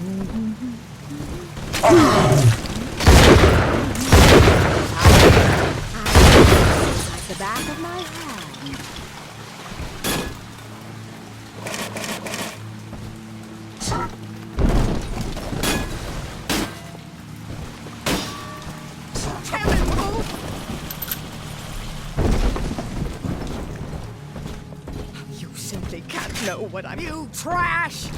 The back of my hand. Terrible! You simply can't know what I'm... You trash!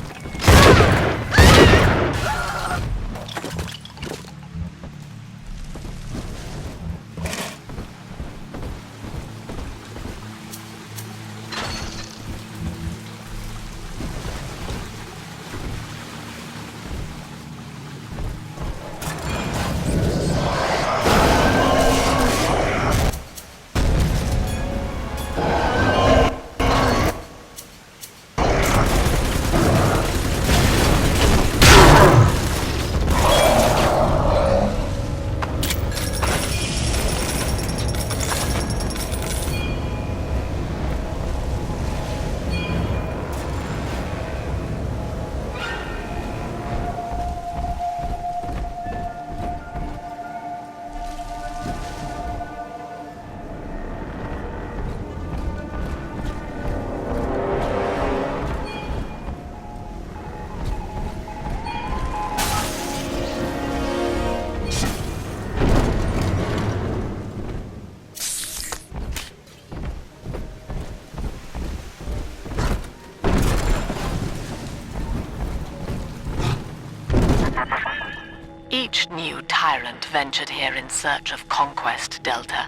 Each new tyrant ventured here in search of conquest, Delta.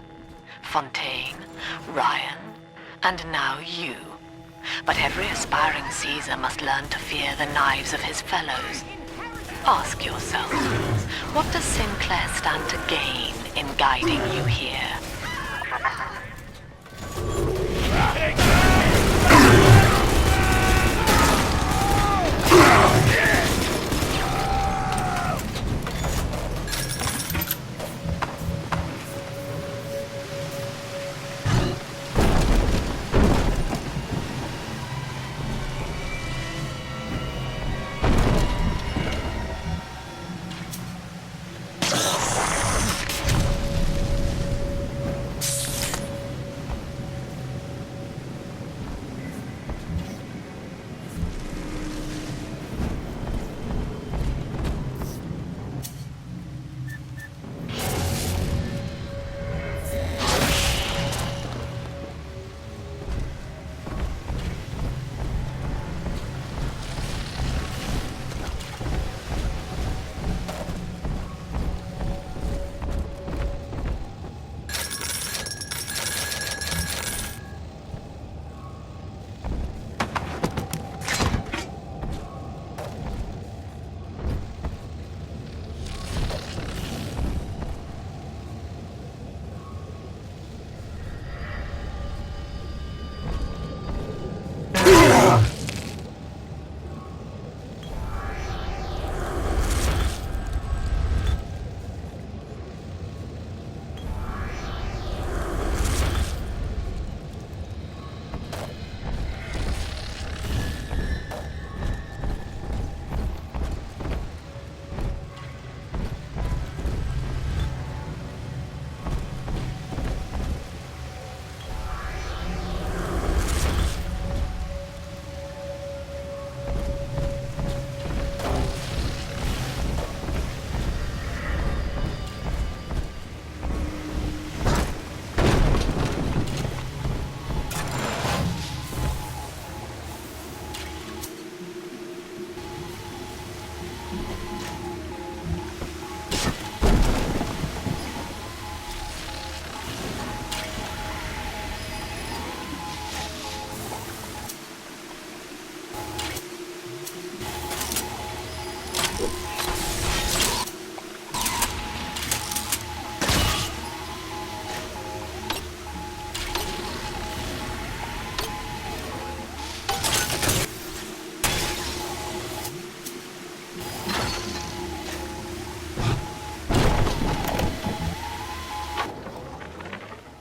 Fontaine, Ryan, and now you. But every aspiring Caesar must learn to fear the knives of his fellows. Ask yourself, what does Sinclair stand to gain in guiding you here?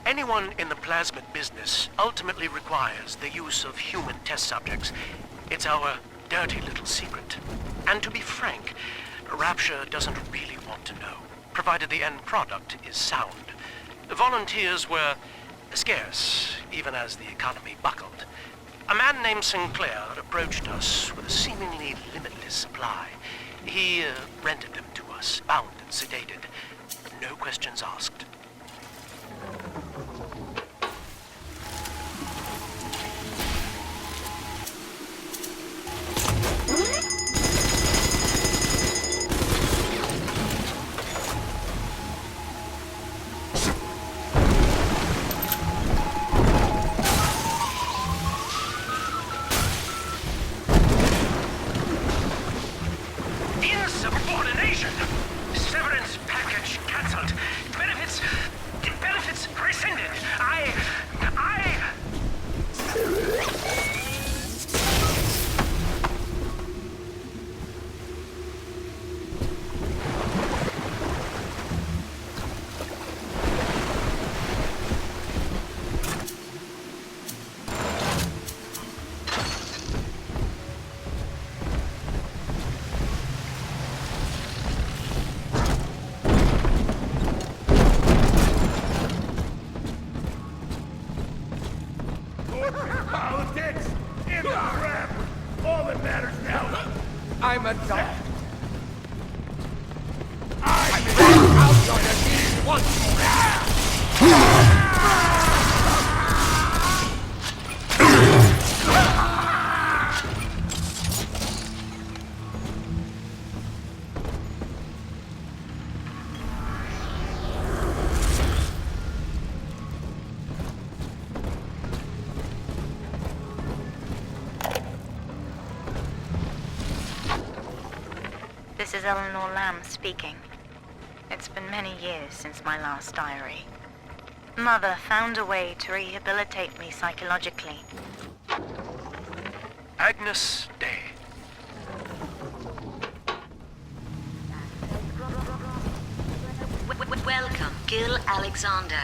Anyone in the plasmid business ultimately requires the use of human test subjects. It's our dirty little secret. And to be frank, Rapture doesn't really want to know, provided the end product is sound. Volunteers were scarce, even as the economy buckled. A man named Sinclair approached us with a seemingly limitless supply. He rented them to us, bound and sedated. No questions asked. Insubordination! Severance package cancelled. Benefits rescinded. I... Politics in the crap. All that matters now. I'm a dog. I'm out on your knees once more. This is Eleanor Lamb speaking. It's been many years since my last diary. Mother found a way to rehabilitate me psychologically. Agnes Day. Welcome, Gil Alexander.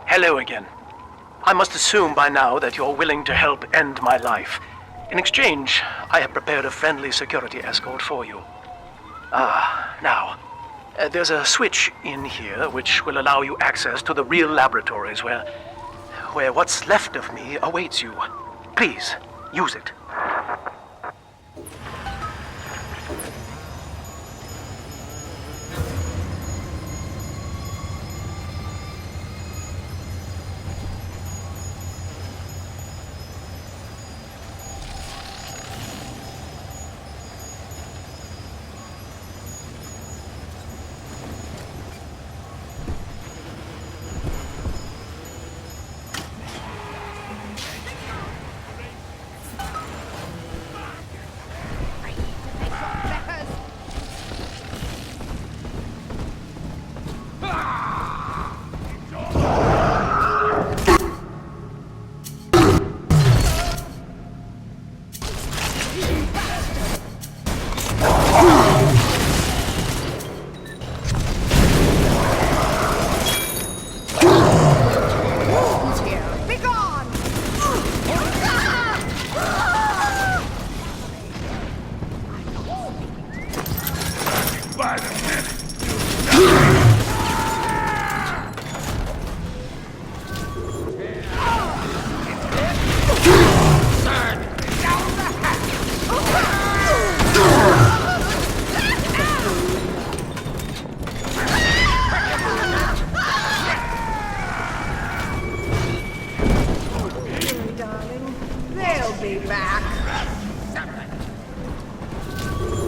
Hello again. I must assume by now that you're willing to help end my life. In exchange, I have prepared a friendly security escort for you. Now, there's a switch in here which will allow you access to the real laboratories where what's left of me awaits you. Please, use it.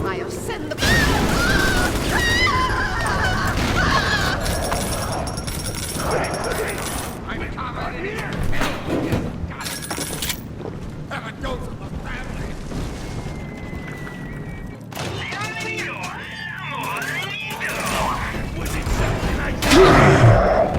I'll send the... I'm coming here! Got it! Have a dose of the family! Was it something I said?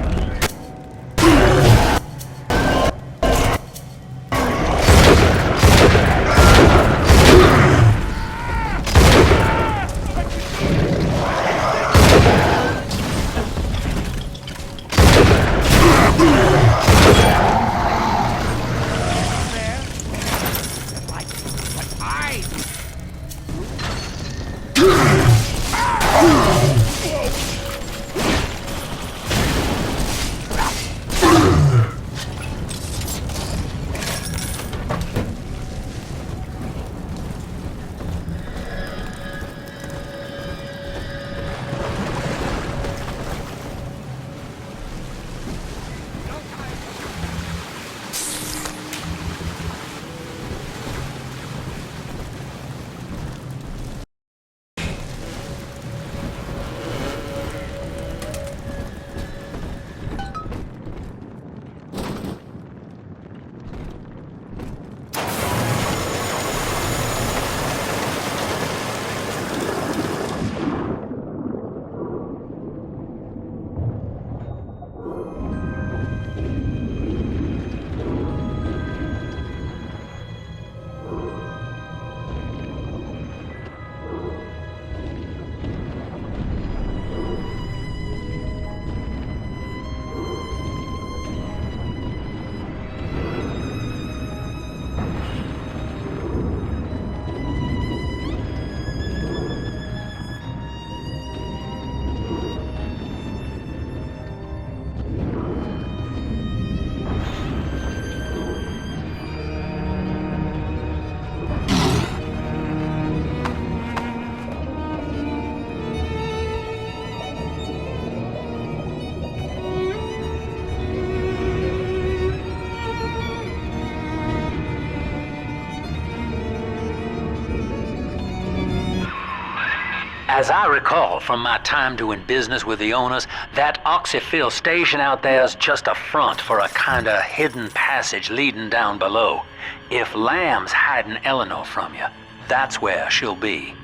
As I recall from my time doing business with the owners, that oxyfill station out there's just a front for a kinda hidden passage leading down below. If Lamb's hiding Eleanor from you, that's where she'll be.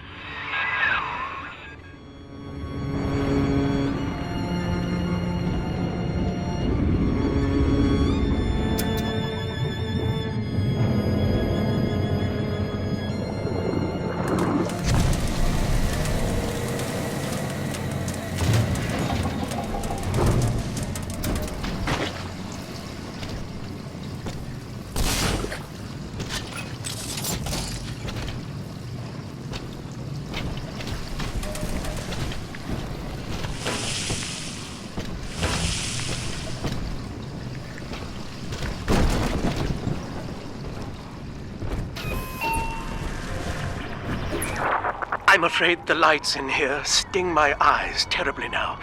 I'm afraid the lights in here sting my eyes terribly now.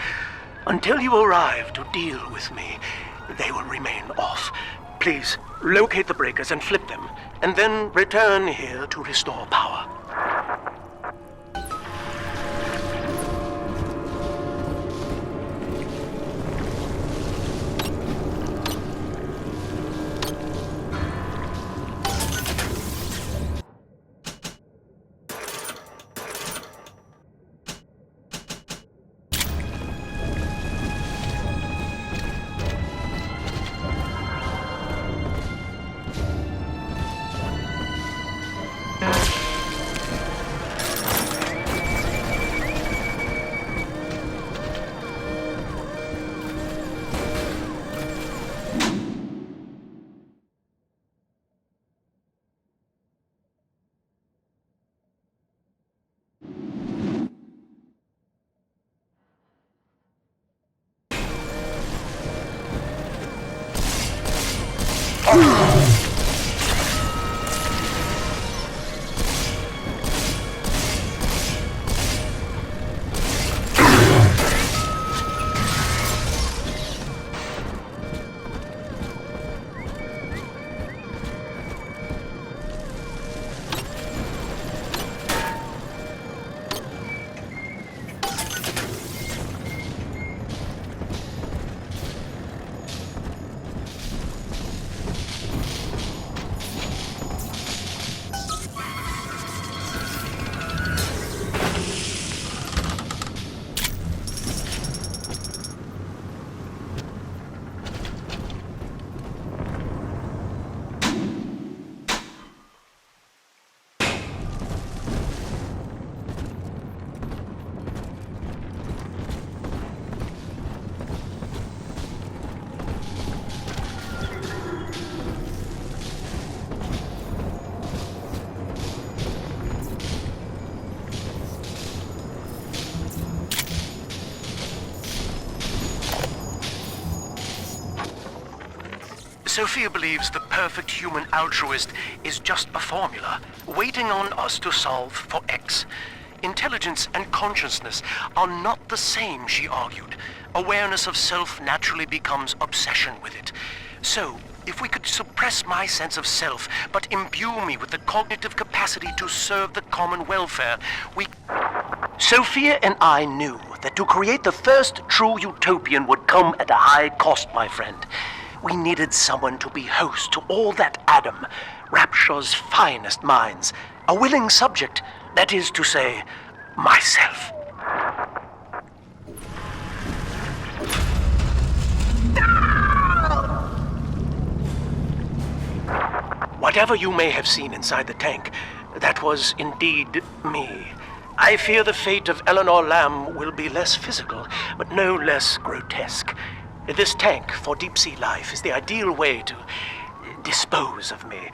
Until you arrive to deal with me, they will remain off. Please, locate the breakers and flip them, and then return here to restore power. Sophia believes the perfect human altruist is just a formula, waiting on us to solve for X. Intelligence and consciousness are not the same, she argued. Awareness of self naturally becomes obsession with it. So, if we could suppress my sense of self, but imbue me with the cognitive capacity to serve the common welfare, we... Sophia and I knew that to create the first true utopian would come at a high cost, my friend. We needed someone to be host to all that Adam, Rapture's finest minds. A willing subject, that is to say, myself. Whatever you may have seen inside the tank, that was indeed me. I fear the fate of Eleanor Lamb will be less physical, but no less grotesque. This tank for deep-sea life is the ideal way to dispose of me.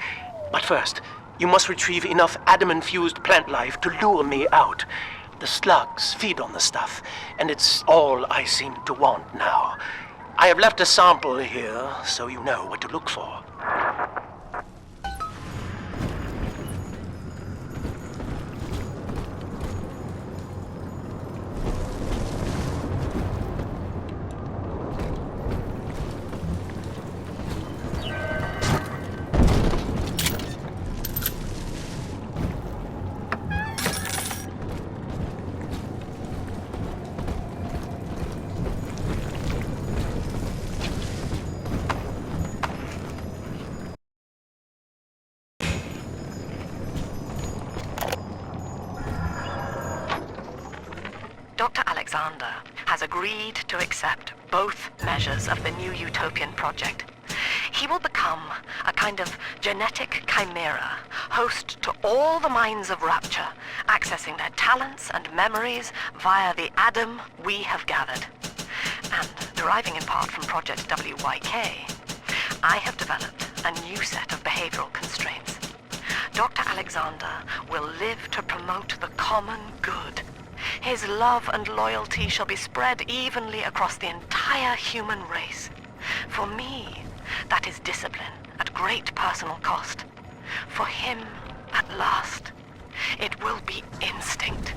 But first, you must retrieve enough Adam-infused plant life to lure me out. The slugs feed on the stuff, and it's all I seem to want now. I have left a sample here, so you know what to look for. Dr. Alexander has agreed to accept both measures of the new utopian project. He will become a kind of genetic chimera, host to all the minds of Rapture, accessing their talents and memories via the Adam we have gathered. And deriving in part from Project WYK, I have developed a new set of behavioral constraints. Dr. Alexander will live to promote the common good. His love and loyalty shall be spread evenly across the entire human race. For me, that is discipline at great personal cost. For him, at last, it will be instinct.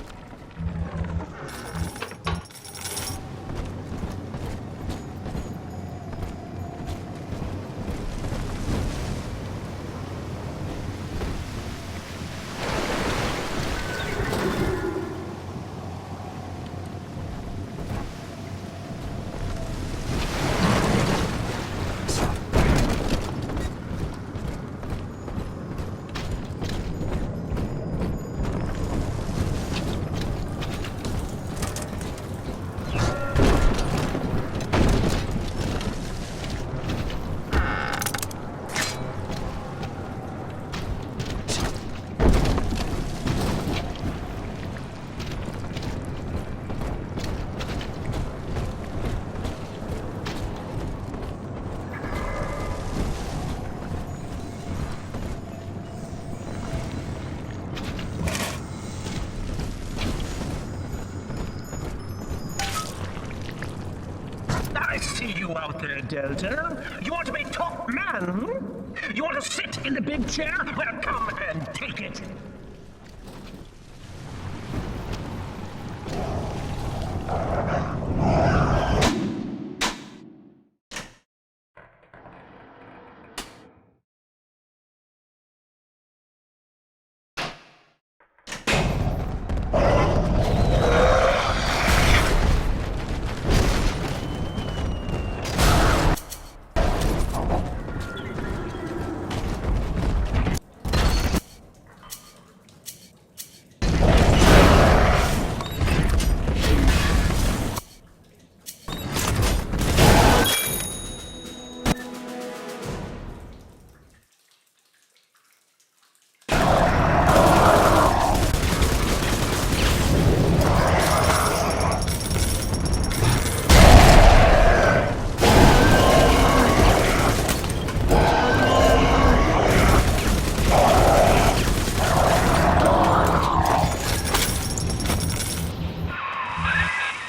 I see you out there, Delta. You want to be top man, hmm? You want to sit in the big chair? Well, come and take it.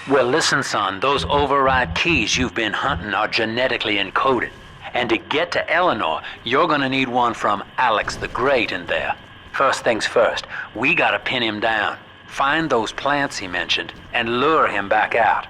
Well, listen, son, those override keys you've been hunting are genetically encoded. And to get to Eleanor, you're gonna need one from Alex the Great in there. First things first, we gotta pin him down. Find those plants he mentioned, and lure him back out.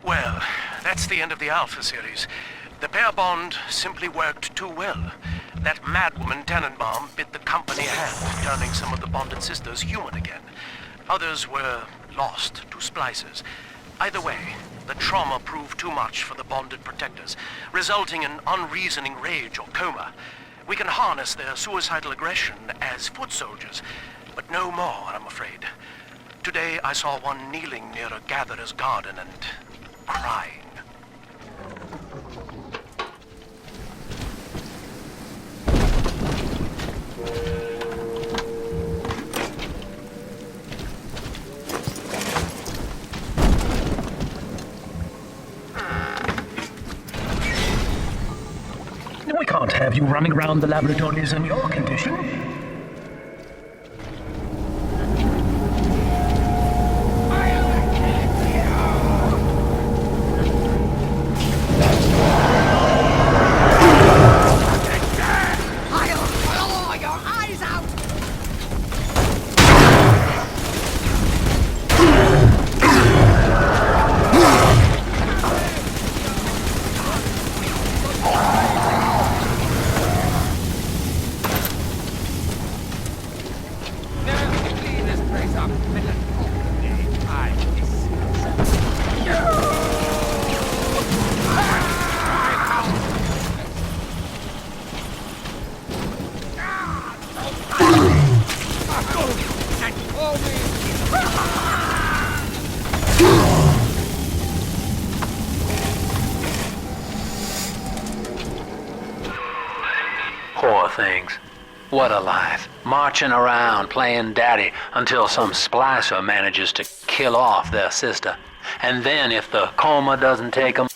Well, that's the end of the Alpha series. The pair bond simply worked too well. That madwoman Tannenbaum bit the company hand, turning some of the bonded sisters human again. Others were lost to splicers. Either way, the trauma proved too much for the bonded protectors, resulting in unreasoning rage or coma. We can harness their suicidal aggression as foot soldiers, but no more, I'm afraid. Today I saw one kneeling near a gatherer's garden and crying. We can't have you running around the laboratories in your condition. Poor things. What a life. Marching around, playing daddy, until some splicer manages to kill off their sister. And then if the coma doesn't take them,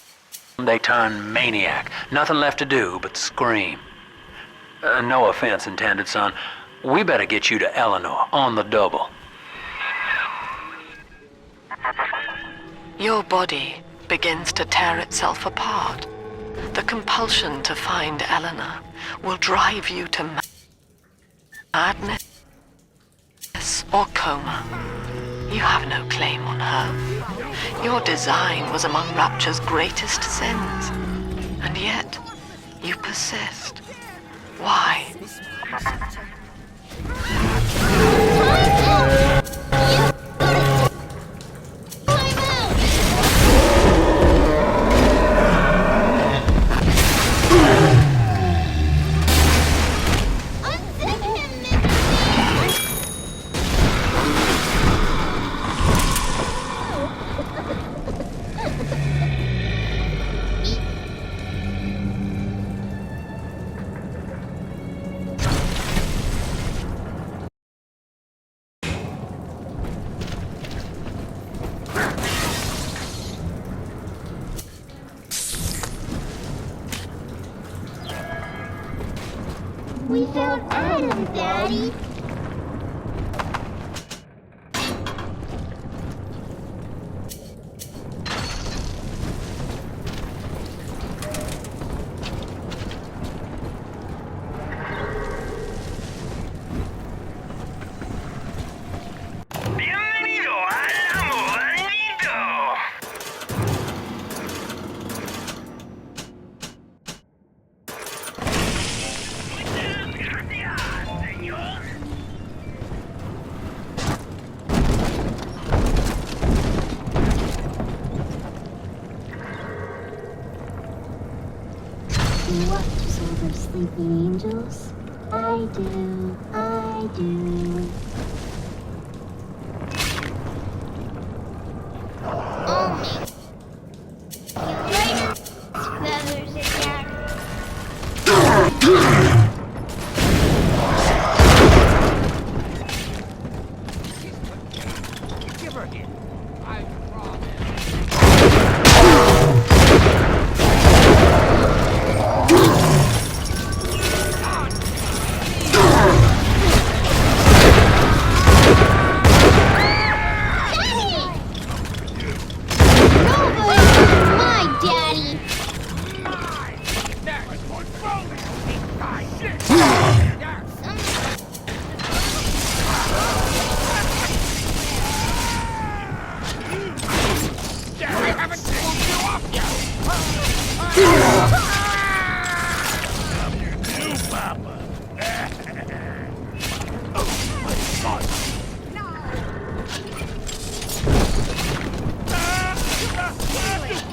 they turn maniac. Nothing left to do but scream. No offense intended, son. We better get you to Eleanor, on the double. Your body begins to tear itself apart. The compulsion to find Eleanor will drive you to madness or coma. You have no claim on her. Your design was among Rapture's greatest sins. And yet, you persist. Why? We found Adam, Daddy! sleepy angels. I do, I do. Only feathers again. Give her here. I promise.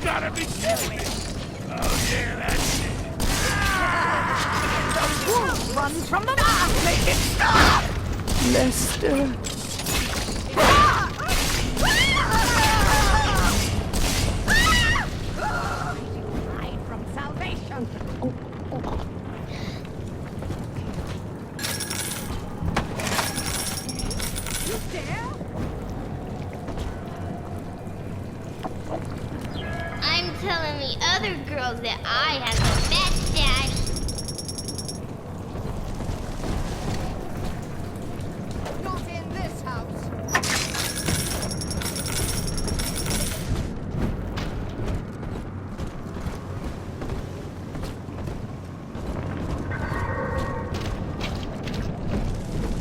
Gotta be kidding me! Oh yeah, that's it. The wolf runs from the mouth. Make it stop! Lester. Hide from salvation. You dare? I'm telling the other girls that I have the best daddy. Not in this house.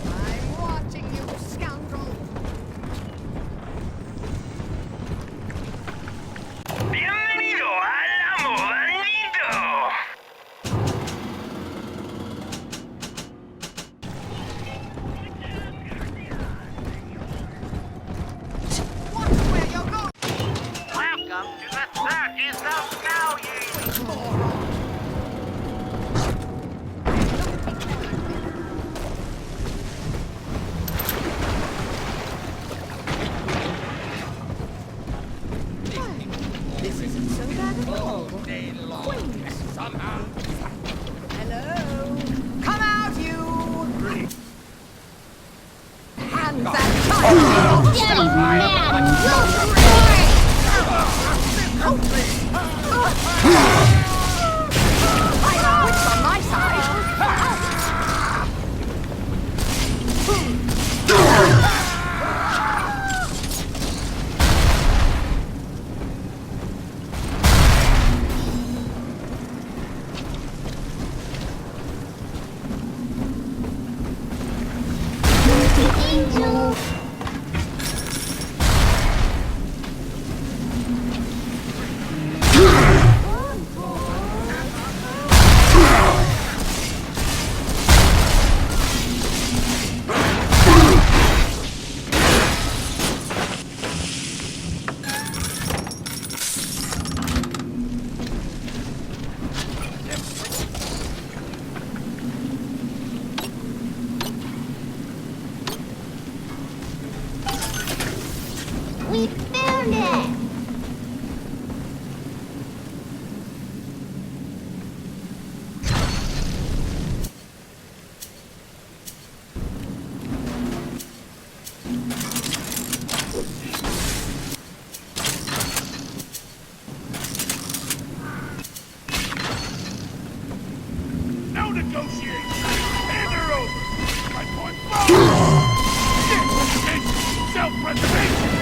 I'm watching you, scoundrel. Bienvenido al amor nido. Watch where you're going. Welcome to the 30s of Value. This isn't so bad at all. Somehow. Hello? Come out, you! Hands that child! Daddy's mad and I have wits on my side! angel. We found it! No negotiation! Hand her over! My point forward! Self-preservation!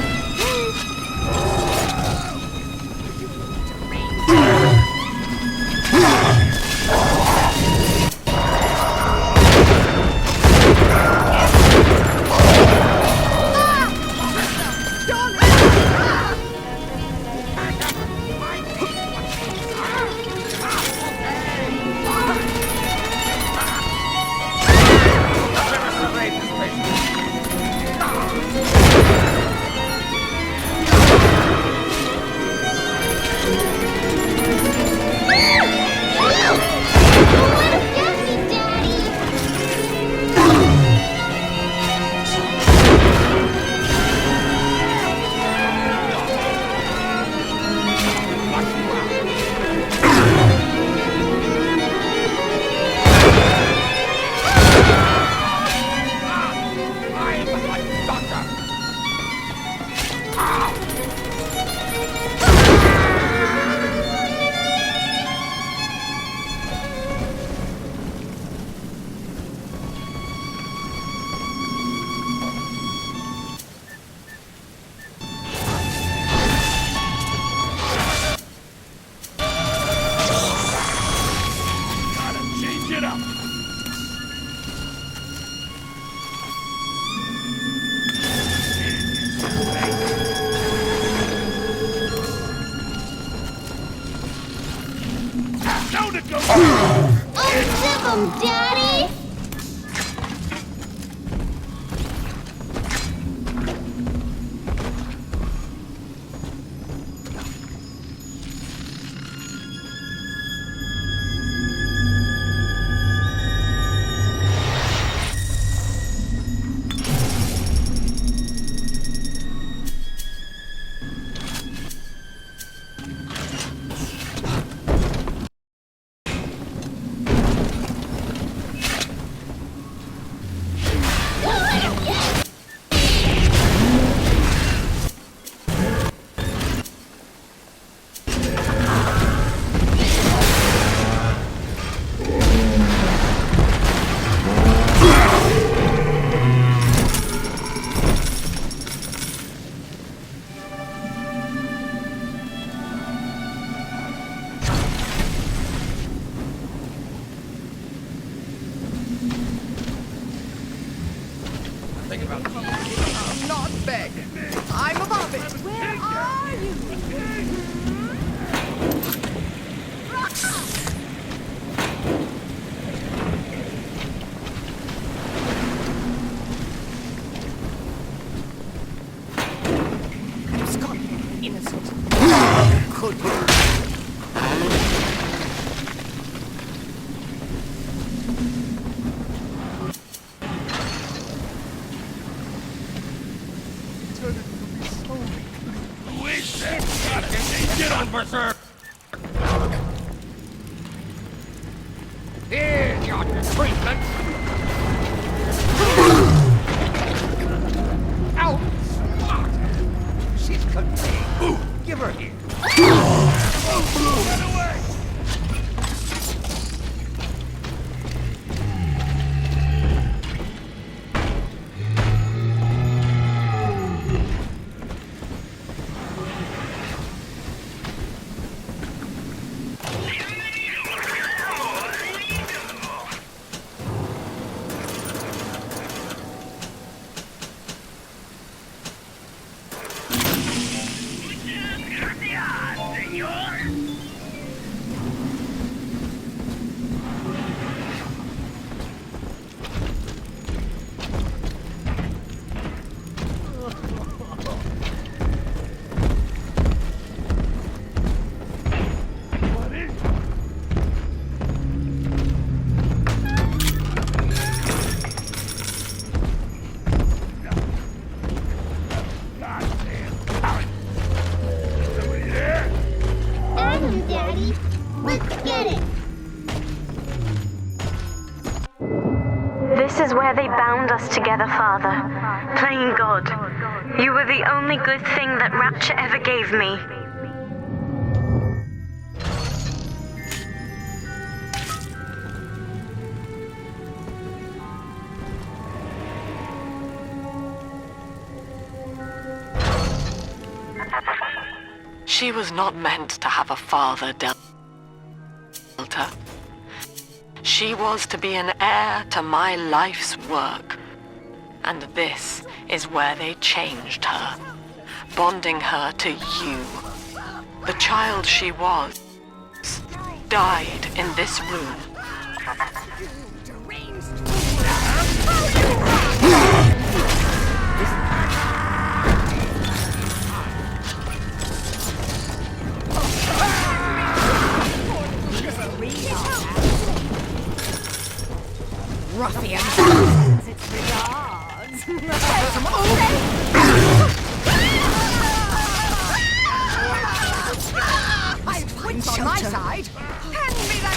Daddy? I'm not begging. I'm above it. Where are you? Scott, innocent. Could Get on, Berserk! Here's your treatment! Out! Smart! She's contained. Give her here. Run away! Daddy. Let's get it. This is where they bound us together, Father. Playing God. You were the only good thing that Rapture ever gave me. She was not meant to have a father, Delta. She was to be an heir to my life's work. And this is where they changed her, bonding her to you. The child she was died in this room. Ruffian. It's regards. I'll find on my side. Hand me that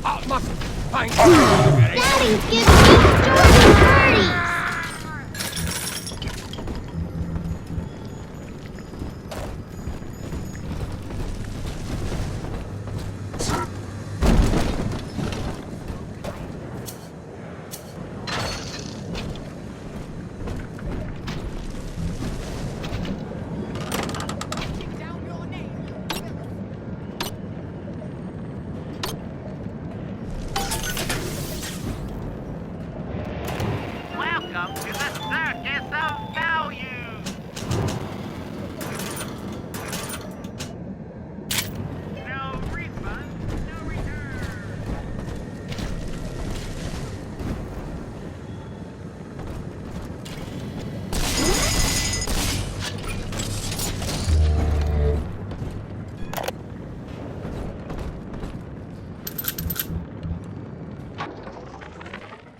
I must find Daddy's giving you dirty birdies! Welcome to the Circus of Value! No refund, no return!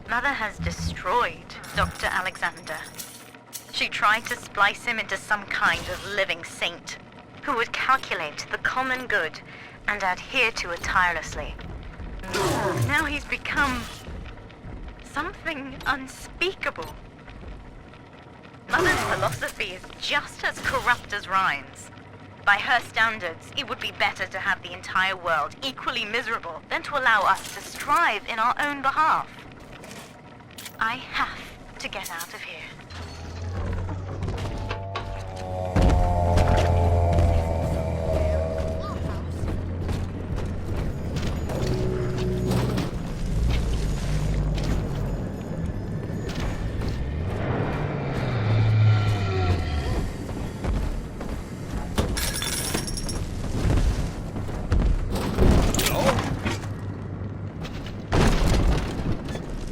Mother has destroyed Dr. Alexander. She tried to splice him into some kind of living saint who would calculate the common good and adhere to it tirelessly. Now he's become something unspeakable. Mother's philosophy is just as corrupt as Ryan's. By her standards, it would be better to have the entire world equally miserable than to allow us to strive in our own behalf. I have to get out of here.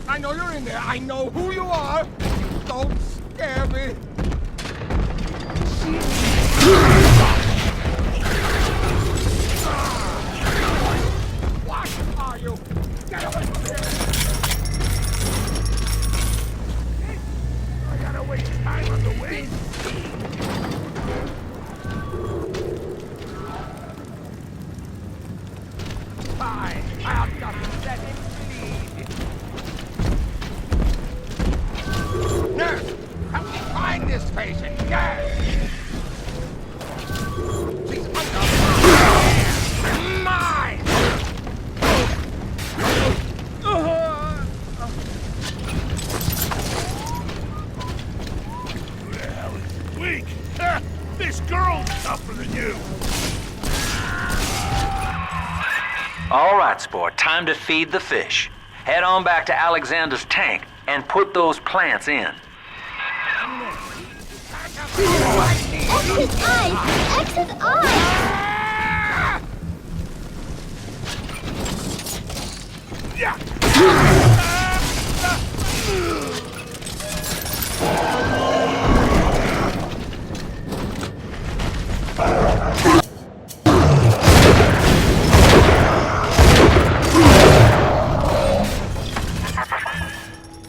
I know you're in there. I know who you are. Don't scare me. What are you? Get away from here! I gotta waste time on the way. Fine. I'll just let him bleed. Nurse, help me find this patient. Yes. She's under mine. Who the hell is weak? Ha! This girl's tougher than you. All right, sport. Time to feed the fish. Head on back to Alexander's tank and put those plants in. Exit eyes! Exit eyes!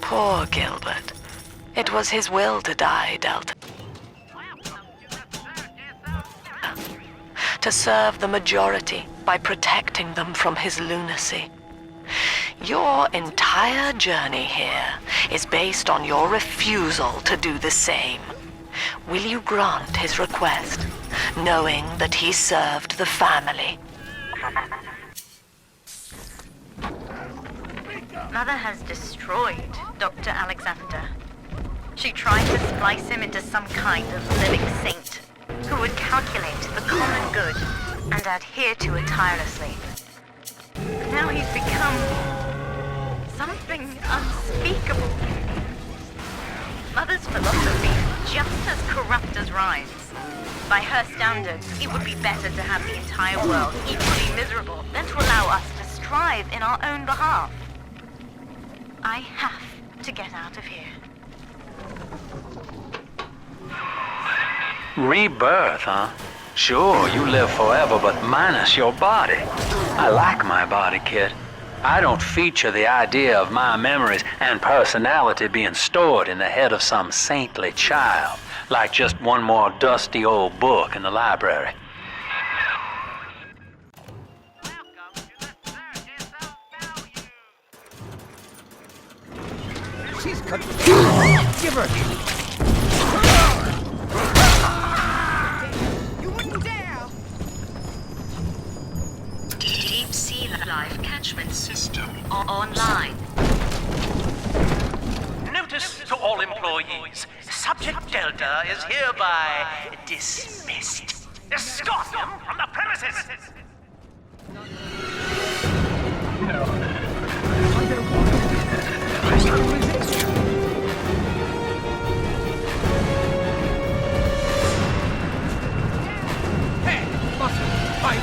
Poor Gilbert. It was his will to die, Delta. To serve the majority by protecting them from his lunacy. Your entire journey here is based on your refusal to do the same. Will you grant his request, knowing that he served the family? Mother has destroyed Dr. Alexander. She tried to splice him into some kind of living saint who would calculate the common good and adhere to it tirelessly. But now he's become something unspeakable. Mother's philosophy is just as corrupt as Ryan's. By her standards, it would be better to have the entire world equally miserable than to allow us to strive in our own behalf. I have to get out of here. Rebirth, huh? Sure, you live forever, but minus your body. I like my body, kid. I don't feature the idea of my memories and personality being stored in the head of some saintly child, like just one more dusty old book in the library. She's confused. Give her here. You wouldn't dare! Deep sea life catchment system online. Notice to all employees, Subject Delta is hereby dismissed. Escort him from the premises! No. I can't resist. Hey, muscle, fight.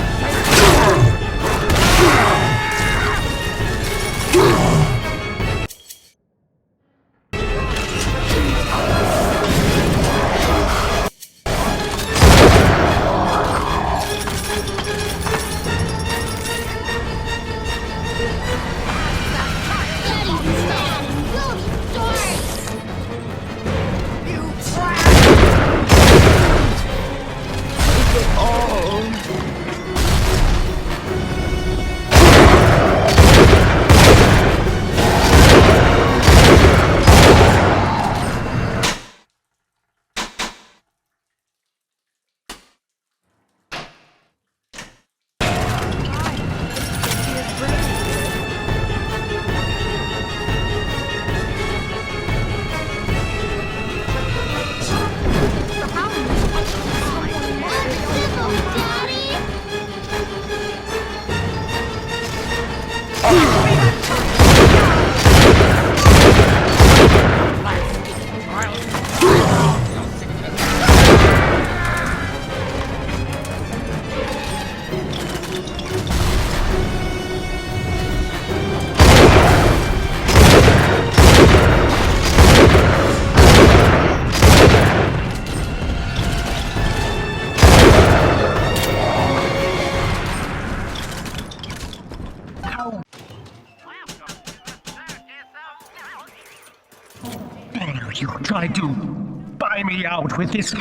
You tried to buy me out with this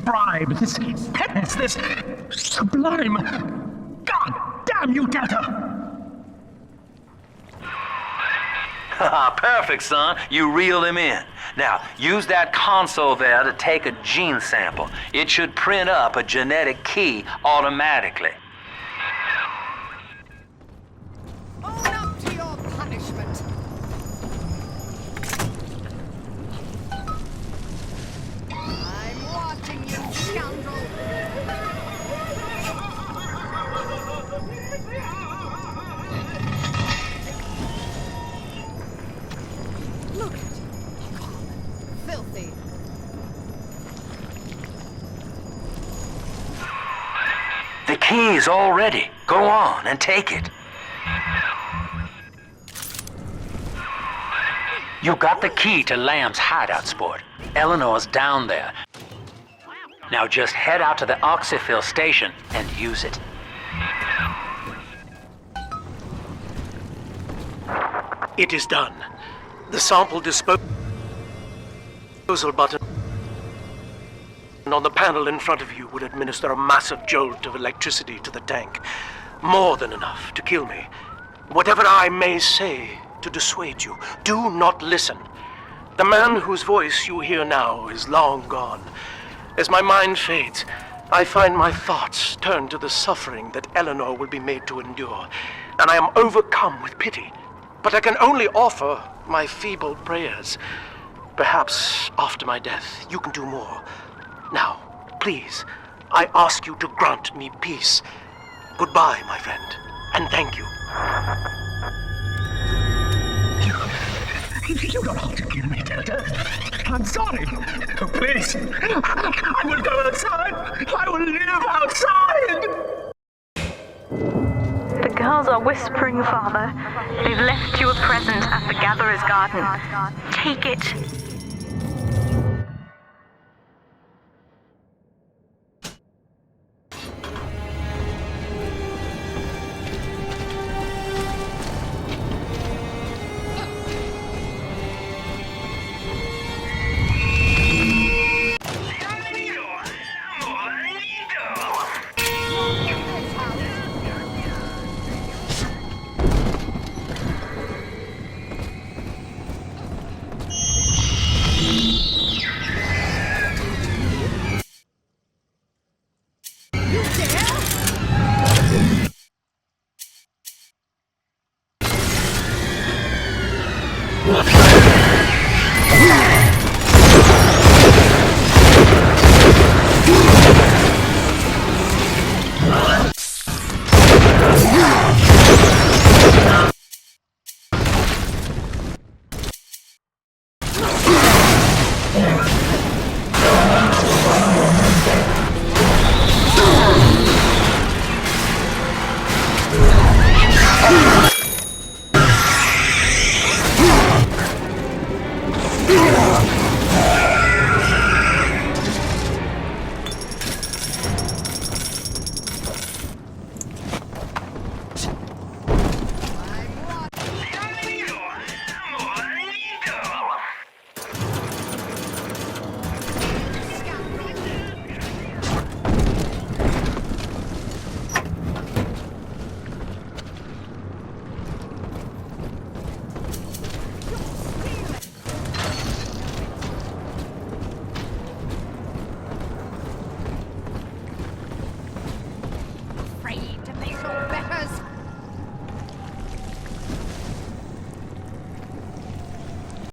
bribe, this penance, this sublime. God damn you, Delta! Perfect, son. You reeled him in. Now, use that console there to take a gene sample. It should print up a genetic key automatically. Own up to your punishment. I'm watching you, scoundrel. Look at you. Filthy. The key's all ready. Go on and take it. You got the key to Lamb's hideout, sport. Eleanor's down there. Now just head out to the Oxyphil station and use it. It is done. The sample disposal button on the panel in front of you would administer a massive jolt of electricity to the tank. More than enough to kill me. Whatever I may say to dissuade you, do not listen. The man whose voice you hear now is long gone. As my mind fades, I find my thoughts turn to the suffering that Eleanor will be made to endure, and I am overcome with pity. But I can only offer my feeble prayers. Perhaps after my death, you can do more. Now, please, I ask you to grant me peace. Goodbye, my friend, and thank you. You don't have to kill me, Delta. I'm sorry. Please. I will go outside. I will live outside. The girls are whispering, Father. They've left you a present at the Gatherer's Garden. Take it